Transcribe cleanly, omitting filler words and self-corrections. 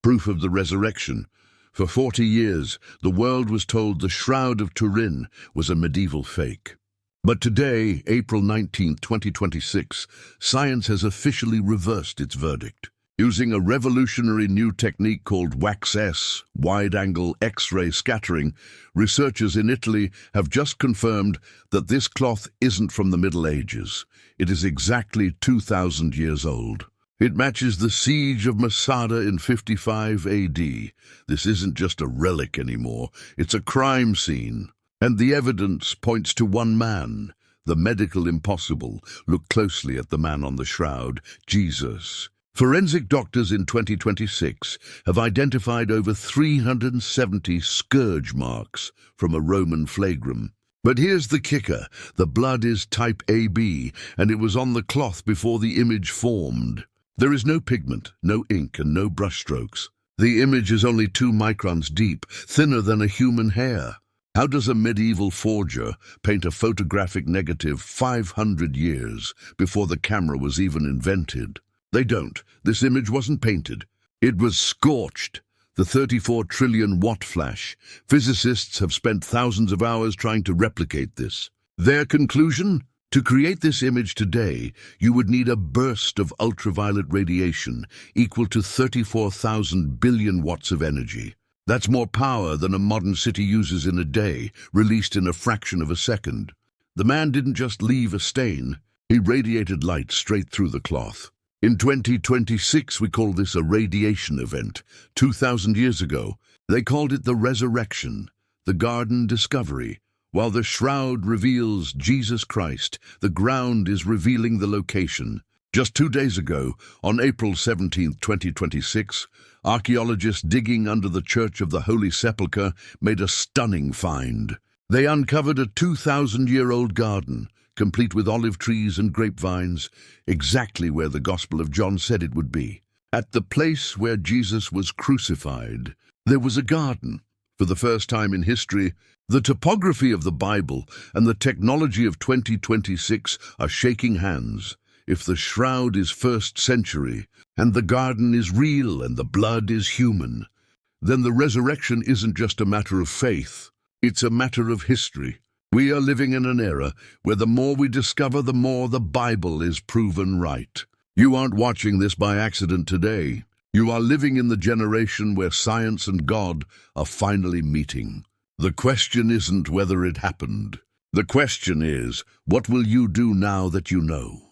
proof of the resurrection. For 40 years, the world was told the Shroud of Turin was a medieval fake. But today, April 19, 2026, science has officially reversed its verdict. Using a revolutionary new technique called WAX-S, wide-angle X-ray scattering, researchers in Italy have just confirmed that this cloth isn't from the Middle Ages. It is exactly 2,000 years old. It matches the siege of Masada in 55 AD. This isn't just a relic anymore, it's a crime scene. And the evidence points to one man, the medical impossible. Look closely at the man on the shroud, Jesus. Forensic doctors in 2026 have identified over 370 scourge marks from a Roman flagrum. But here's the kicker, the blood is type AB, and it was on the cloth before the image formed. There is no pigment, no ink, and no brushstrokes. The image is only 2 microns deep, thinner than a human hair. How does a medieval forger paint a photographic negative 500 years before the camera was even invented? They don't. This image wasn't painted. It was scorched. The 34 trillion watt flash. Physicists have spent thousands of hours trying to replicate this. Their conclusion? To create this image today, you would need a burst of ultraviolet radiation equal to 34,000 billion watts of energy. That's more power than a modern city uses in a day, released in a fraction of a second. The man didn't just leave a stain, he radiated light straight through the cloth. In 2026, we call this a radiation event. 2,000 years ago, they called it the resurrection, the garden discovery. While the shroud reveals Jesus Christ, the ground is revealing the location. Just 2 days ago, on April 17, 2026, archaeologists digging under the Church of the Holy Sepulchre made a stunning find. They uncovered a 2,000-year-old garden, complete with olive trees and grapevines, exactly where the Gospel of John said it would be. At the place where Jesus was crucified, there was a garden. For the first time in history, the topography of the Bible and the technology of 2026 are shaking hands. If the shroud is 1st century, and the garden is real and the blood is human, then the resurrection isn't just a matter of faith, it's a matter of history. We are living in an era where the more we discover, the more the Bible is proven right. You aren't watching this by accident today. You are living in the generation where science and God are finally meeting. The question isn't whether it happened. The question is, what will you do now that you know?